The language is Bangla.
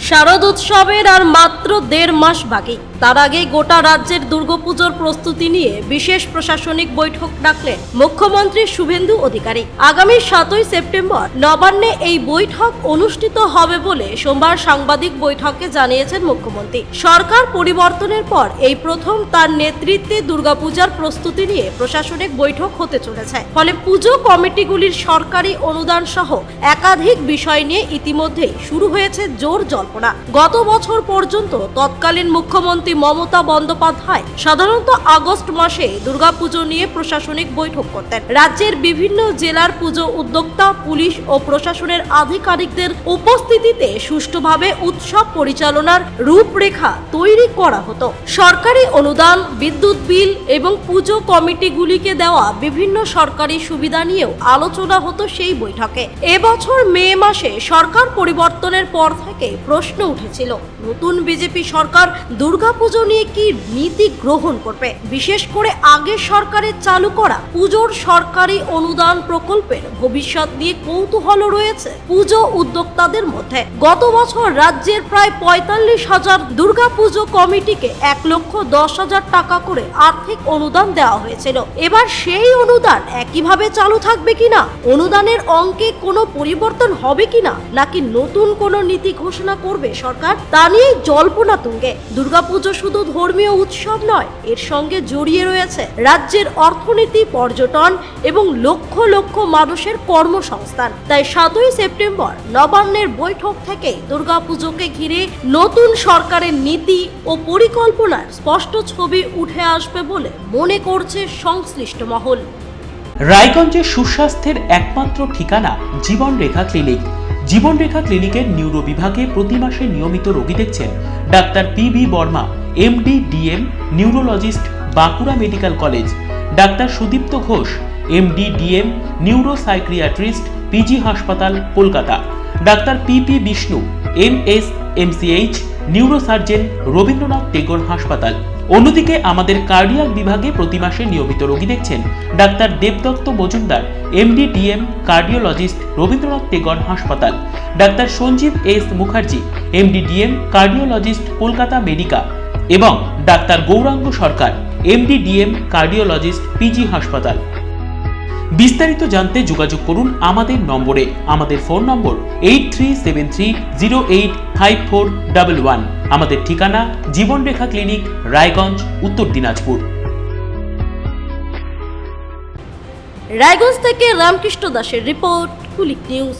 শারদ উৎসবের আর মাত্র ১.৫ মাস বাকি। তার আগে গোটা রাজ্যের দুর্গাপুজোর প্রস্তুতি নিয়ে বিশেষ প্রশাসনিক বৈঠক ডাকলেন মুখ্যমন্ত্রী শুভেন্দু অধিকারী। আগামী ৭ই সেপ্টেম্বর নবান্নে এই বৈঠক অনুষ্ঠিত হবে বলে সোমবার সাংবাদিক বৈঠকে জানিয়েছেন মুখ্যমন্ত্রী। সরকার পরিবর্তনের পর এই প্রথম তার নেতৃত্বে দুর্গাপূজার প্রস্তুতি নিয়ে প্রশাসনিক বৈঠক হতে চলেছে। ফলে পুজো কমিটিগুলির সরকারি অনুদান সহ একাধিক বিষয় নিয়ে ইতিমধ্যেই শুরু হয়েছে জোর জল্পনা। গত বছর পর্যন্ত তৎকালীন মুখ্যমন্ত্রী মমতা বন্দ্যোপাধ্যায় সাধারণত আগস্ট মাসে দুর্গাপুজো নিয়ে প্রশাসনিক বৈঠক করতেন। রাজ্যের বিভিন্ন জেলার পুজো উদ্যোক্তা, পুলিশ ও প্রশাসনের আধিকারিকদের উপস্থিতিতে সুষ্ঠুভাবে উৎসব পরিচালনার রূপরেখা তৈরি করা হতো। সরকারি অনুদান, বিদ্যুৎ বিল এবং পুজো কমিটিগুলিকে দেওয়া বিভিন্ন সরকারি সুবিধা নিয়েও আলোচনা হতো সেই বৈঠকে। এবছর মে মাসে সরকার পরিবর্তনের পর থেকে প্রশ্ন উঠেছিল, নতুন বিজেপি সরকার দুর্গাপুজো নিয়ে কি নীতি গ্রহণ করবে। বিশেষ করে আগের সরকারের চালু করা পুজোর সরকারি অনুদান প্রকল্পের ভবিষ্যৎ নিয়ে কৌতূহল রয়েছে পুজো উদ্যোক্তাদের মধ্যে। গত বছর রাজ্যের প্রায় ৪৫,০০০ দুর্গাপুজো কমিটিকে ১,১০,০০০ টাকা করে আর্থিক অনুদান দেওয়া হয়েছিল। এবার সেই অনুদান একইভাবে চালু থাকবে কিনা, অনুদানের অঙ্কে কোনো পরিবর্তন হবে কিনা, নাকি নতুন কোনো নীতি ঘোষণা করবে সরকার, তা নিয়ে জল্পনা তুঙ্গে। দুর্গাপুজো শুধু ধর্মীয় উৎসব নয়, এর সঙ্গে জড়িয়ে রয়েছে রাজ্যের অর্থনীতি, পর্যটন এবং লক্ষ লক্ষ মানুষের কর্মসংস্থান। তাই ৭ই সেপ্টেম্বর নবান্নের বৈঠক থেকে দুর্গাপুজোকে ঘিরে নতুন সরকারের নীতি ও পরিকল্পনার স্পষ্ট ছবি উঠে আসবে বলে মনে করছে সংশ্লিষ্ট মহল। রায়গঞ্জের সুস্বাস্থ্যের একমাত্র ঠিকানা জীবনরেখা ক্লিনিক। জীবনরেখা ক্লিনিকের নিউরো বিভাগে প্রতি মাসে নিয়মিত রোগী দেখছেন doctor P B. Barma, MD, DM, neurologist, Bankura medical college; doctor Sudipta Ghosh, MD, DM, neuro psychiatrist, PG হাসপাতাল, Kolkata; doctor P P. Bishnu, MS, MCH, neurosurgeon, Rabindranath Tagore হাসপাতাল। অন্যদিকে আমাদের কার্ডিয়াক বিভাগে প্রতি মাসে নিয়মিত রোগী দেখছেন doctor Debdatta Majumdar, MD, DM, cardiologist, Rabindranath Tagore হাসপাতাল; doctor Sanjib S Mukherjee, MD, DM, cardiologist, Kolkata Medica; এবং doctor Gouranga Sarkar, MD, DM, cardiologist, PG হাসপাতাল। বিস্তারিত জানতে যোগাযোগ করুন আমাদের নম্বরে। আমাদের ফোন নম্বর 8373085411। আমাদের ঠিকানা জীবনরেখা ক্লিনিক, রায়গঞ্জ, উত্তর দিনাজপুর। রায়গঞ্জ থেকে রামকৃষ্ণ দাসের রিপোর্ট, কুলিক নিউজ।